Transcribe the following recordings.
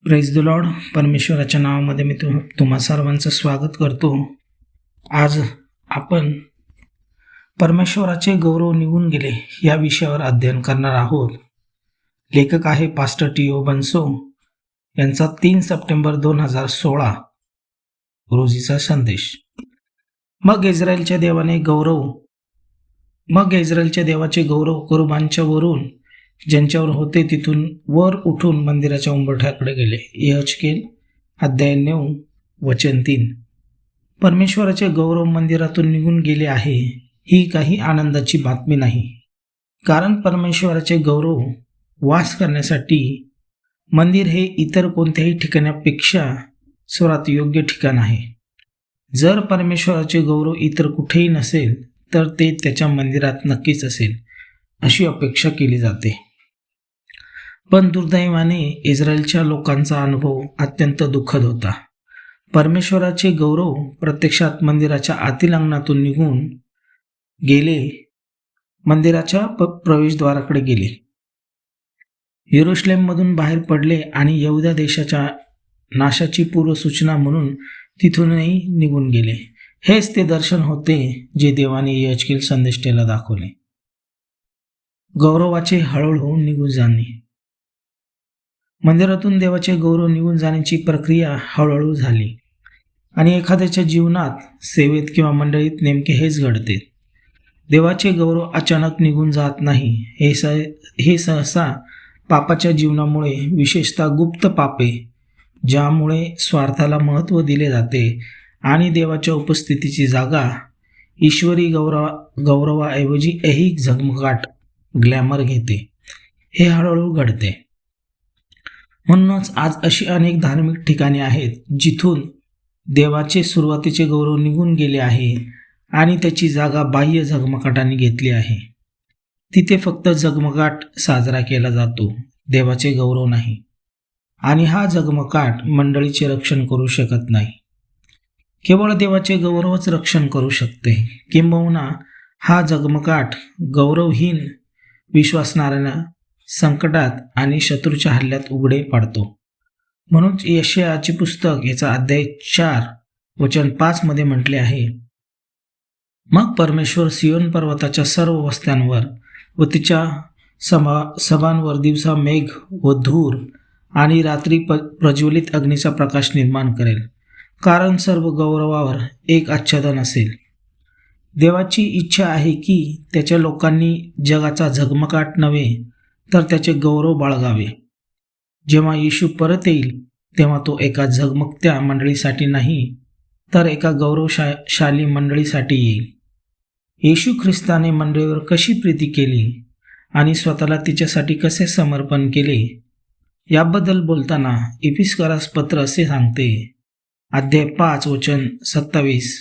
Praise the Lord. परमेश्वराच्या नावामध्ये मी तुम्हा सर्वांचं स्वागत करतो. आज आपण परमेश्वराचे गौरव निघून गेले या विषयावर अध्ययन करणार आहोत. लेखक आहे पास्टर टी.ओ. बनसो यांचा 3 सप्टेंबर 2016 रोजीचा संदेश. मग इस्रायलच्या देवाचे गौरव कुर्बानच्या वरून ज्यांच्यावर होते तिथून वर उठून मंदिराच्या उंबरठ्याकडे गेले. यहेजकेल अध्याय 9 वचन 3. परमेश्वराचे गौरव मंदिरातून निघून गेले आहे ही काही आनंदाची बातमी नाही, कारण परमेश्वराचे गौरव वास करण्यासाठी मंदिर हे इतर कोणत्याही ठिकाणापेक्षा सर्वात योग्य ठिकाण आहे. जर परमेश्वराचे गौरव इतर कुठेही नसेल तर ते त्याच्या मंदिरात नक्कीच असेल अशी अपेक्षा केली जाते. पण दुर्दैवाने इस्रायलच्या लोकांचा अनुभव अत्यंत दुःखद होता. परमेश्वराचे गौरव प्रत्यक्षात मंदिराच्या आतील अंगणातून निघून गेले, मंदिराच्या प्रवेशद्वाराकडे गेले, यरुशलेममधून बाहेर पडले आणि यहुदा देशाच्या नाशाची पूर्वसूचना म्हणून तिथूनही निघून गेले. हेच ते दर्शन होते जे देवाने यहेजकेल संदेष्टेला दाखवले. गौरवाचे हळूहळू निघून जाणे. मंदिरातून देवाचे गौरव निघून जाण्याची प्रक्रिया हळूहळू झाली आणि एखाद्याच्या जीवनात, सेवेत किंवा मंडळीत नेमके हेच घडते. देवाचे गौरव अचानक निघून जात नाही. हे सहसा पापाच्या जीवनामुळे, विशेषतः गुप्त पापे ज्यामुळे स्वार्थाला महत्त्व दिले जाते आणि देवाच्या उपस्थितीची जागा ईश्वरी गौरवाऐवजी ऐहिक झगमगाट, ग्लॅमर घेते, हे हळूहळू घडते. म्हणूनच आज अशी अनेक धार्मिक ठिकाणे आहेत जिथून देवाचे सुरुवातीचे गौरव निघून गेले आहे आणि त्याची जागा बाह्य झगमगाटाने घेतली आहे. तिथे फक्त झगमगाट साजरा केला जातो, देवाचे गौरव नाही. आणि हा झगमगाट मंडळीचे रक्षण करू शकत नाही. केवळ देवाचे गौरवच रक्षण करू शकते. किंबहुना हा झगमगाट गौरवहीन विश्वासणाऱ्यांना संकटात आणि शत्रूच्या हल्ल्यात उघडे पाडतो. म्हणून यशायाचे पुस्तक याचा अध्याय 4 वचन 5 मध्ये म्हटले आहे, मग परमेश्वर सियोन पर्वताच्या सर्व वस्त्यांवर व तिच्या सभांवर दिवसा मेघ व धूर आणि रात्री प्रज्वलित अग्नीचा प्रकाश निर्माण करेल, कारण सर्व गौरवावर एक आच्छादन असेल. देवाची इच्छा आहे की त्याच्या लोकांनी जगाचा झगमगाट नव्हे तर त्याचे गौरव बाळगावे. जेव्हा येशू परत येईल तेव्हा तो एका झगमगत्या मंडळीसाठी नाही तर एका गौरवशाली मंडळीसाठी येईल. येशू ख्रिस्ताने मंडळीवर कशी प्रीती केली आणि स्वतःला तिच्यासाठी कसे समर्पण केले याबद्दल बोलताना इफिसकरास पत्र असे सांगते, अध्याय 5 वचन 27,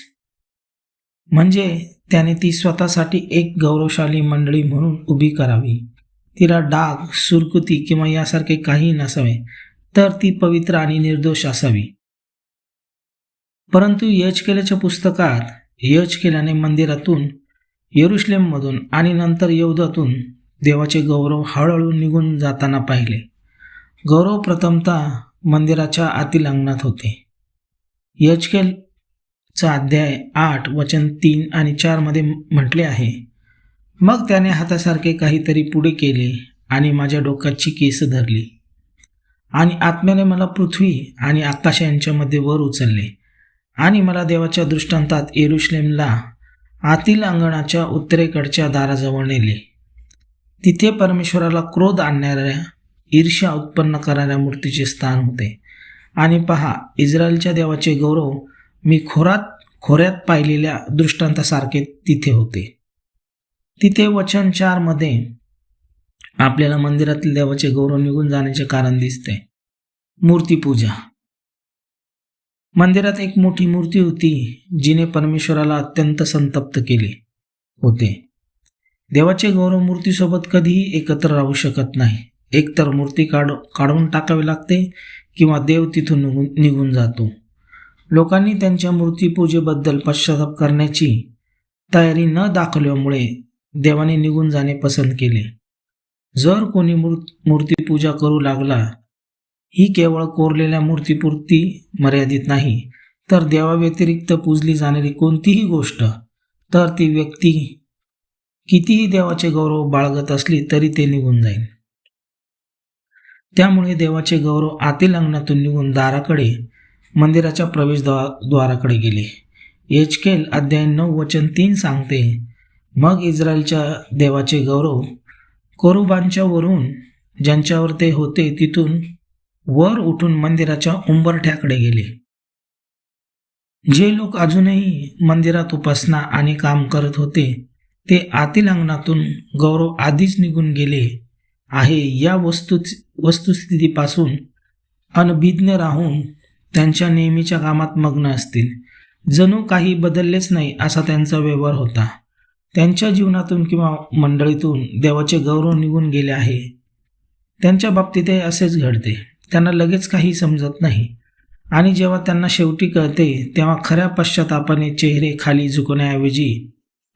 म्हणजे त्याने ती स्वतःसाठी एक गौरवशाली मंडळी म्हणून उभी करावी. तिला डाग, सुरकुती किंवा यासारखे काही नसावे, तर ती पवित्र आणि निर्दोष असावी. परंतु यहेजकेलाच्या पुस्तकात यहेजकेलाने मंदिरातून, यरुशलेममधून आणि नंतर यहुदातून देवाचे गौरव हळूहळू निघून जाताना पाहिले. गौरव प्रथमतः मंदिराच्या आतील अंगणात होते. यहेजकेलचा अध्याय 8 वचन 3 आणि 4 मध्ये म्हटले आहे, मग त्याने हातासारखे काहीतरी पुढे केले आणि माझ्या डोक्याची केस धरली आणि आत्म्याने मला पृथ्वी आणि आकाश यांच्यामध्ये वर उचलले आणि मला देवाच्या दृष्टांतात यरुशलेमला आतील अंगणाच्या उत्तरेकडच्या दाराजवळ नेले. तिथे परमेश्वराला क्रोध आणणाऱ्या, ईर्ष्या उत्पन्न करणाऱ्या मूर्तीचे स्थान होते. आणि पहा, इस्रायलच्या देवाचे गौरव मी खोऱ्यात पाहिलेल्या दृष्टांतासारखे तिथे होते. तिथे वचन 4 मध्ये आपल्याला मंदिरातील देवाचे गौरव निघून जाण्याचे कारण दिसते. मूर्तीपूजा. मंदिरात एक मोठी मूर्ती होती जिने परमेश्वराला अत्यंत संतप्त केले होते. देवाचे गौरव मूर्तीसोबत कधीही एकत्र राहू शकत नाही. एकतर मूर्ती काढून टाकावी लागते किंवा देव तिथून निघून जातो. लोकांनी त्यांच्या मूर्तीपूजेबद्दल पश्चाताप करण्याची तयारी न दाखवल्यामुळे देवाने निघून जाणे पसंत केले. जर कोणी मूर्तीपूजा करू लागला ही केवळ कोरलेल्या मूर्तीपुरती मर्यादित नाही, तर देवाव्यतिरिक्त पूजली जाणारी कोणतीही गोष्ट, तर ती व्यक्ती कितीही देवाचे गौरव बाळगत असली तरी ते निघून जाईल. त्यामुळे देवाचे गौरव आतील अंगणातून निघून दाराकडे, मंदिराच्या प्रवेशद्वाराकडे गेले. एचकेल अध्याय 9 वचन 3 सांगते, मग इस्रायलच्या देवाचे गौरव कोरुबांच्या वरून, ज्यांच्यावर ते होते तिथून वर उठून मंदिराच्या उंबरठ्याकडे गेले. जे लोक अजूनही मंदिरात उपासना आणि काम करत होते ते आतील अंगणातून गौरव आधीच निघून गेले आहे या वस्तुस्थितीपासून अनभिज्ञ राहून त्यांच्या नेहमीच्या कामात मग्न असतील. जणू काही बदललेच नाही असा त्यांचा व्यवहार होता. त्यांच्या जीवनातून किंवा मंडळीतून देवाचे गौरव निघून गेले आहे. त्यांच्या बाबतीतही असेच घडते. त्यांना लगेच काही समजत नाही आणि जेव्हा त्यांना शेवटी कळते तेव्हा खऱ्या पश्चातापाने चेहरे खाली झुकण्याऐवजी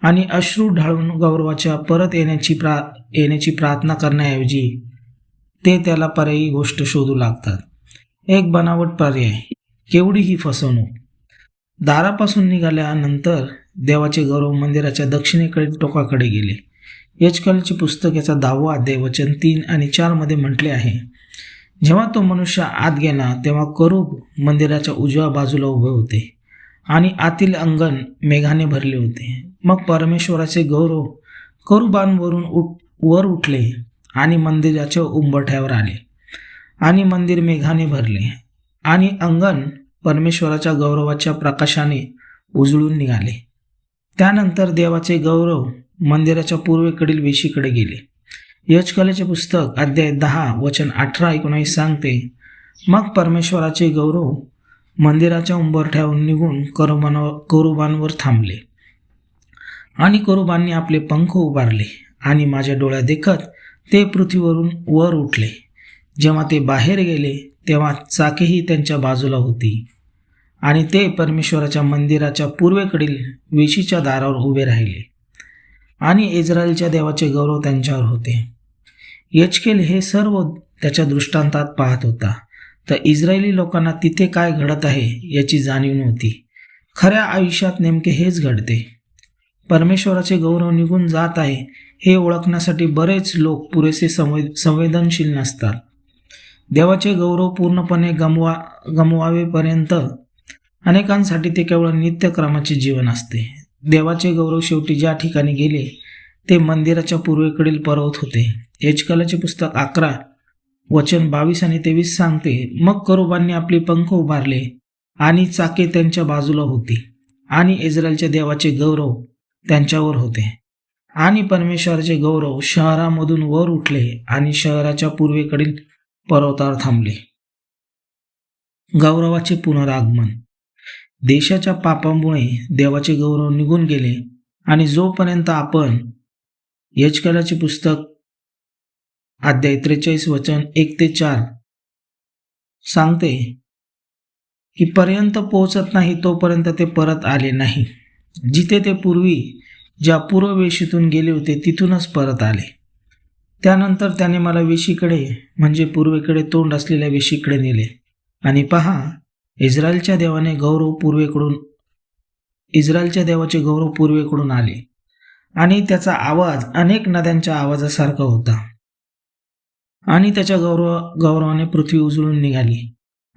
आणि अश्रू ढाळून गौरवाच्या परत येण्याची प्रार्थना करण्याऐवजी ते त्याला पर्यायी गोष्ट शोधू लागतात. एक बनावट पर्याय. केवढी ही फसवणूक. दारापासून निघाल्यानंतर देवाचे गौरव मंदिराच्या दक्षिणेकडील टोकाकडे गेले. एचकेलचे पुस्तक याचा 10वा अध्याय वचन 3 आणि 4 मध्ये म्हटले आहे, जेव्हा तो मनुष्य आत गेला तेव्हा करूब मंदिराच्या उजव्या बाजूला उभे होते आणि आतील अंगण मेघाने भरले होते. मग परमेश्वराचे गौरव करूबांवरून वर उठले आणि मंदिराच्या उंबरठ्यावर आले आणि मंदिर मेघाने भरले आणि अंगण परमेश्वराच्या गौरवाच्या प्रकाशाने उजळून निघाले. त्यानंतर देवाचे गौरव मंदिराच्या पूर्वेकडील वेशीकडे गेले. एचकेलचे पुस्तक अध्याय 10 वचन 18-19 सांगते, मग परमेश्वराचे गौरव मंदिराच्या उंबरठ्यावरून निघून करूबांवर थांबले आणि करूबांनी आपले पंख उभारले आणि माझ्या डोळ्यात देखत ते पृथ्वीवरून वर उठले. जेव्हा ते बाहेर गेले तेव्हा चाकेही त्यांच्या बाजूला होती आणि ते परमेश्वराच्या मंदिराच्या पूर्वेकडील वेशीच्या दारावर उभे राहिले आणि इस्रायलच्या देवाचे गौरव त्यांच्यावर होते. एचकेल हे सर्व त्याच्या दृष्टांतात पाहत होता, तर इस्रायली लोकांना तिथे काय घडत आहे याची जाणीव नव्हती. खऱ्या आयुष्यात नेमके हेच घडते. परमेश्वराचे गौरव निघून जात आहे हे ओळखण्यासाठी बरेच लोक पुरेसे संवेदनशील नसतात. देवाचे गौरव पूर्णपणे गमवावेपर्यंत अनेकांसाठी ते केवळ नित्यक्रमाचे जीवन असते. देवाचे गौरव शेवटी ज्या ठिकाणी गेले ते मंदिराच्या पूर्वेकडील पर्वत होते. एचकेलचे पुस्तक 11 वचन 22 आणि 23 सांगते, मग करूबांनी आपले पंख उभारले आणि चाके त्यांच्या बाजूला होती आणि इस्रायलच्या देवाचे गौरव त्यांच्यावर होते आणि परमेश्वराचे गौरव शहरामधून वर उठले आणि शहराच्या पूर्वेकडील पर्वतावर थांबले. गौरवाचे पुनरागमन. देशाच्या पापामुळे देवाचे गौरव निघून गेले आणि जोपर्यंत आपण एचकेलचे पुस्तक अध्याय 43 वचन 1-4 सांगते की पर्यंत पोहोचत नाही तोपर्यंत ते परत आले नाही. जिथे ते पूर्वी ज्या पूर्ववेशीतून गेले होते तिथूनच परत आले. त्यानंतर त्याने मला वेशीकडे म्हणजे पूर्वेकडे तोंड असलेल्या वेशीकडे नेले आणि पहा, इस्रायलच्या देवाचे गौरव पूर्वेकडून आले आणि त्याचा आवाज अनेक नद्यांच्या आवाजासारखा होता आणि त्याच्या गौरवाने पृथ्वी उजळून निघाली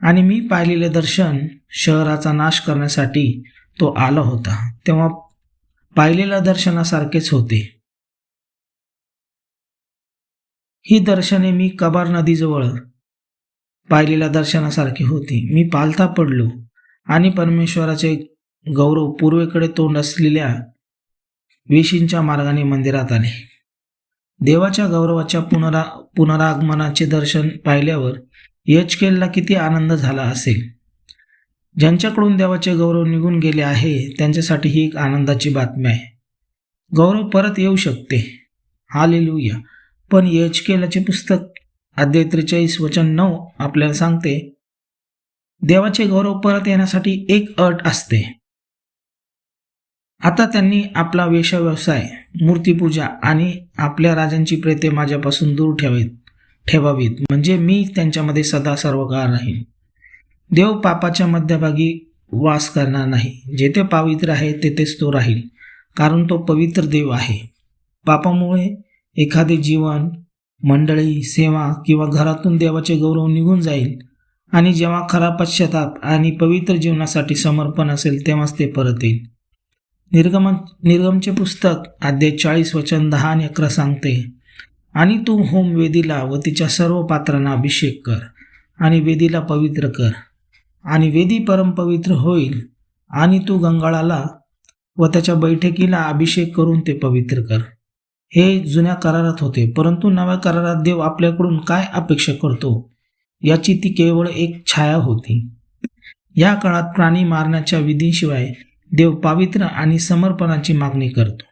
आणि मी पाहिलेले दर्शन शहराचा नाश करण्यासाठी तो आला होता. तेव्हा पाहिलेल्या दर्शनासारखेच होते. ही दर्शने मी कबार नदीजवळ पाहिलेल्या दर्शनासारखी होती. मी पालथा पडलो आणि परमेश्वराचे गौरव पूर्वेकडे तोंड असलेल्या वेशींच्या मार्गाने मंदिरात आले. देवाच्या गौरवाच्या पुनरागमनाचे दर्शन पाहिल्यावर एचकेलला किती आनंद झाला असेल. ज्यांच्याकडून देवाचे गौरव निघून गेले आहे त्यांच्यासाठी ही एक आनंदाची बातमी आहे. गौरव परत येऊ शकते, हालेलुया. पण एचकेलचे पुस्तक अध्याय 43 वचन 9 आपल्याला सांगते, देवाचे गौरव परत येण्यासाठी एक अट असते. आता त्यांनी आपला वेश्याव्यवसाय, मूर्तीपूजा आणि आपल्या राजांची प्रेते माझ्यापासून दूर ठेवावीत, म्हणजे मी त्यांच्यामध्ये सदा सर्व काळ राहीन. देव पापाच्या मध्यभागी वास करणार नाही. जेथे पवित्र आहे तेथेच तो राहील, कारण तो पवित्र देव आहे. पापामुळे एखादे जीवन, मंडळी, सेवा किंवा घरातून देवाचे गौरव निघून जाईल आणि जेव्हा खरा पश्चाताप आणि पवित्र जीवनासाठी समर्पण असेल तेव्हाच ते परत येईल. निर्गमचे पुस्तक अध्याय 40 वचन 10 आणि 11 सांगते, आणि तू होम वेदीला व तिच्या सर्व पात्रांना अभिषेक कर आणि वेदीला पवित्र कर, आणि वेदी परमपवित्र होईल, आणि तू गंगाळाला व त्याच्या बैठकीला अभिषेक करून ते पवित्र कर. हे जुन्या करारात होते, परंतु नव्या करारात देव आपल्याकडून काय अपेक्षा करतो याची ती केवळ एक छाया होती. या काळात प्राणी मारण्याच्या विधीशिवाय देव पवित्र आणि समर्पणाची मागणी करतो.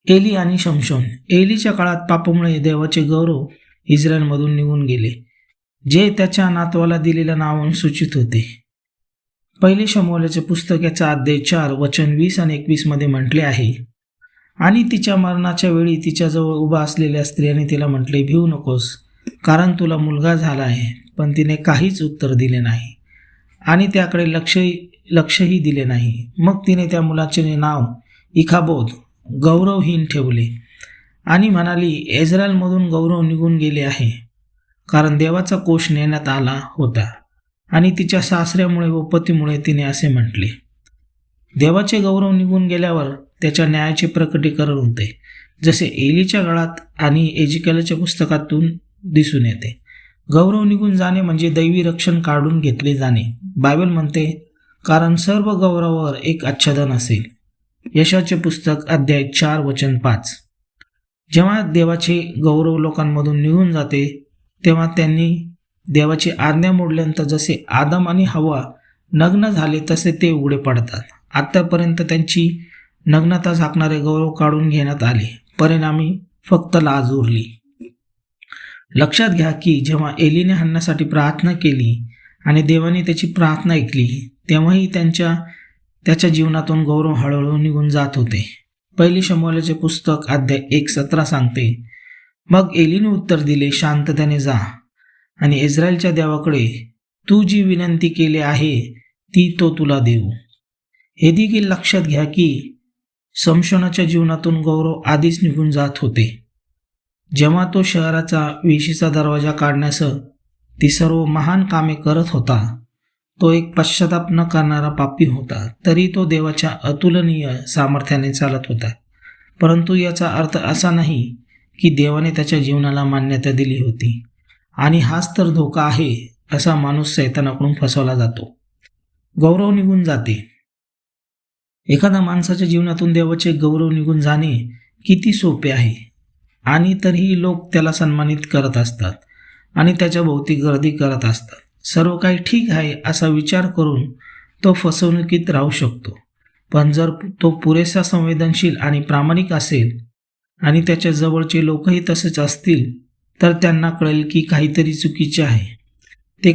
एली आणि शमशोन. एलीच्या काळात पापामुळे देवाचे गौरव इस्रायलमधून निघून गेले, जे त्याच्या नातवाला दिलेल्या नावावरून सूचित होते. पहिले शमूएलचे पुस्तक याचा अध्याय 4 वचन 20 आणि 21 मध्ये म्हटले आहे, आणि तिच्या मरणाच्या वेळी तिच्याजवळ उभा असलेल्या स्त्रियाने तिला म्हटले, भिवू नकोस, कारण तुला मुलगा झाला आहे. पण तिने काहीच उत्तर दिले नाही आणि त्याकडे लक्षही दिले नाही. मग तिने त्या मुलाचे नाव इखाबोद, गौरवहीन ठेवले, आणि म्हणाली, इस्रायलमधून गौरव निघून गेले आहे, कारण देवाचा कोष नेण्यात आला होता. आणि तिच्या सासऱ्यामुळे व पतीमुळे तिने असे म्हटले. देवाचे गौरव निघून गेल्यावर त्याच्या न्यायाचे प्रकटीकरण होते, जसे एलीच्या काळात आणि एजिकेलच्या पुस्तकातून दिसून येते. गौरव निघून जाणे म्हणजे दैवी रक्षण काढून घेतले जाणे. बायबल म्हणते, कारण सर्व गौरवावर एक आच्छादन असेल. यशाचे पुस्तक अध्याय 4 वचन 5. जेव्हा देवाचे गौरव लोकांमधून निघून जाते तेव्हा त्यांनी देवाची आज्ञा मोडल्यानंतर जसे आदम आणि हव्वा नग्न झाले तसे ते उघडे पडतात. आतापर्यंत त्यांची नग्नता झाकणारे गौरव काढून घेण्यात आले, परिणामी फक्त लाज उरली. लक्षात घ्या की जेव्हा एलीने हन्नासाठी प्रार्थना केली आणि देवाने त्याची प्रार्थना ऐकली, तेव्हाही त्याच्या जीवनातून गौरव हळूहळू निघून जात होते. पहिली शमूएलचे पुस्तक अध्याय 1:17 सांगते, मग एलीने उत्तर दिले, शांततेने जा आणि इस्रायलच्या देवाकडे तू जी विनंती केली आहे ती तो तुला देऊ. हे देखील लक्षात घ्या की शमशोनाच्या जीवनातून गौरव आधीच निघून जात होते. जेव्हा तो शहराचा वेशीचा दरवाजा काढण्यासह ती सर्व महान कामे करत होता, तो एक पश्चाताप न करणारा पापी होता. तरी तो देवाच्या अतुलनीय सामर्थ्याने चालत होता. परंतु याचा अर्थ असा नाही की देवाने त्याच्या जीवनाला मान्यता दिली होती. आणि हाच तर धोका आहे. असा माणूस शैतानाकडून फसवला जातो. गौरव निघून जाते. एखाद्या माणसाच्या जीवनातून देवाचे गौरव निघून जाणे किती सोपे आहे, आणि तरीही लोक त्याला सन्मानित करत असतात आणि त्याच्या भोवती गर्दी करत असतात. सर्व काही ठीक आहे असा विचार करून तो फसवणुकीत राहू शकतो. पण जर तो पुरेसा संवेदनशील आणि प्रामाणिक असेल आणि त्याच्या जवळचे लोकही तसेच असतील, तर त्यांना कळेल की काहीतरी चुकीचे आहे. ते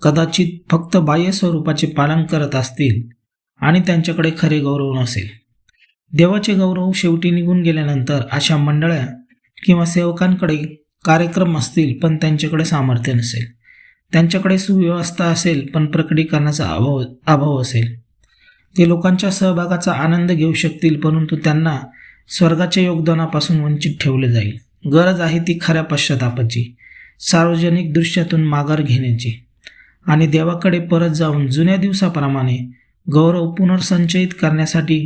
कदाचित फक्त बाह्य स्वरूपाचे पालन करत असतील आणि त्यांच्याकडे खरे गौरव नसेल. देवाचे गौरव शेवटी निघून गेल्यानंतर अशा मंडळ्या किंवा सेवकांकडे कार्यक्रम असतील पण त्यांच्याकडे सामर्थ्य नसेल. त्यांच्याकडे सुव्यवस्था असेल पण प्रकटीकरणाचा अभाव असेल. ते लोकांच्या सहभागाचा आनंद घेऊ शकतील, परंतु त्यांना स्वर्गाच्या योगदानापासून वंचित ठेवले जाईल. गरज आहे ती खऱ्या पश्चातापाची, सार्वजनिक दृश्यातून माघार घेण्याची आणि देवाकडे परत जाऊन जुन्या दिवसाप्रमाणे गौरव पुनर्संचयित करण्यासाठी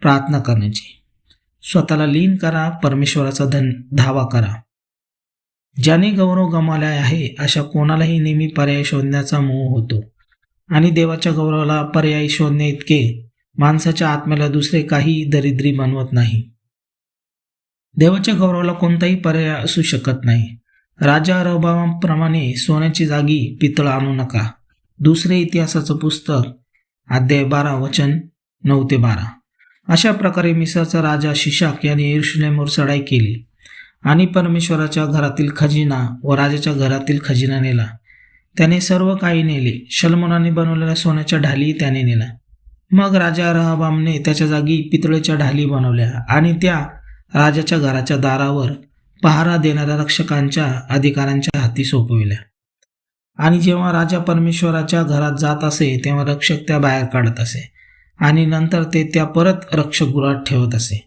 प्रार्थना करण्याची. स्वतःला लीन करा, परमेश्वराचा धावा करा. ज्याने गौरव गमावला आहे अशा कोणालाही नेहमी पर्याय शोधण्याचा मोह होतो, आणि देवाच्या गौरवाला पर्याय शोधणे इतके माणसाच्या आत्म्याला दुसरे काही दरिद्री बनवत नाही. देवाच्या गौरवाला कोणताही पर्याय असू शकत नाही. राजा रहोबामाप्रमाणे सोन्याची जागी पितळ आणू नका. दुसरे इतिहासाचं पुस्तक अध्याय 12 वचन 9-12. अशा प्रकारे मिस्रचा राजा शिशाक याने यरूशलेमवर चढाई केली आणि परमेश्वराच्या घरातील खजिना व राजाच्या घरातील खजिना नेला. त्याने सर्व काही नेले. शलोमोनाने बनवलेल्या सोन्याच्या ढाली त्याने नेला. मग राजा रहोबामने त्याच्या जागी पितळेच्या ढाली बनवल्या आणि त्या राजाच्या घराच्या दारावर पहारा देणाऱ्या रक्षकांच्या अधिकाऱ्यांच्या हाती सोपविल्या. आणि जेव्हा राजा परमेश्वराच्या घरात जात असे तेव्हा रक्षक त्या बाहेर काढत असे आणि नंतर ते त्या परत रक्षकगृहात ठेवत असे.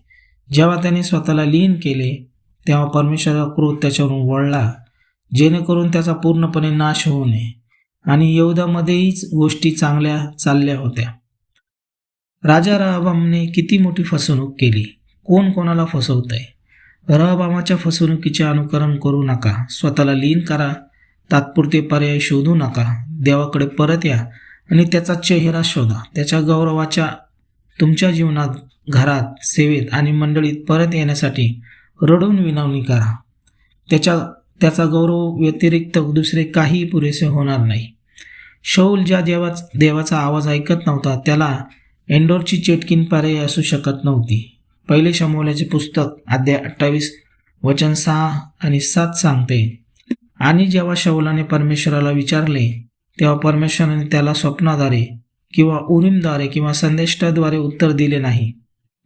जेव्हा त्याने स्वतःला लीन केले तेव्हा परमेश्वराचा क्रोध त्याच्यावरून वळला, जेणेकरून त्याचा पूर्णपणे नाश होऊ नये. आणि यहूदामध्येच गोष्टी चांगल्या चालल्या होत्या. राजा रहबामने किती मोठी फसवणूक केली. कोण कोणाला फसवतंय? रहबामाच्या फसवणुकीचे अनुकरण करू नका. स्वतःला लीन करा. तात्पुरते पर्याय शोधू नका. देवाकडे परत या आणि त्याचा चेहरा शोधा. त्याच्या गौरवाच्या तुमच्या जीवनात, घरात, सेवेत आणि मंडळीत परत येण्यासाठी रडून विनवणी करा. त्याचा गौरव व्यतिरिक्त दुसरे काही पुरेसे होणार नाही. शौल ज्या देवाचा आवाज ऐकत नव्हता त्याला एंडोरची चेटकीन पर्याय असू शकत नव्हती. पहिले शमूएलाचे पुस्तक अध्याय 28 वचन 6 आणि 7 सांगते, आणि जेव्हा शौलाने परमेश्वराला विचारले तेव्हा परमेश्वराने त्याला स्वप्नाद्वारे किंवा उरीमद्वारे किंवा संदेष्टाद्वारे उत्तर दिले नाही.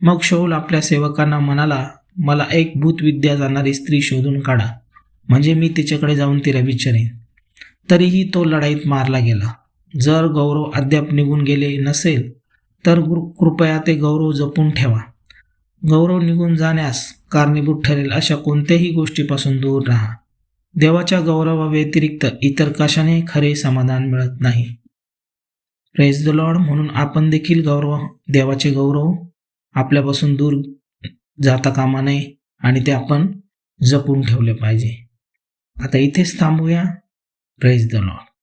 मग शौल आपल्या सेवकांना म्हणाला, मला एक भूतविद्या जाणणारी स्त्री शोधून काढा, म्हणजे मी तिच्याकडे जाऊन तिला विचारेन. तरीही तो लढाईत मारला गेला. जर गौरव अद्याप निघून गेले नसेल तर कृपया ते गौरव जपून ठेवा. गौरव निघून जाण्यास कारणीभूत ठरेल अशा कोणत्याही गोष्टीपासून दूर राहा. देवाच्या गौरवाव्यतिरिक्त इतर कशाने खरे समाधान मिळत नाही. Praise the Lord. म्हणून आपण देखील देवाचे गौरव आपल्यापासून दूर जाता कामा नये आणि ते आपण जपून ठेवले पाहिजे. आता इथेच थांबूया. Praise the Lord.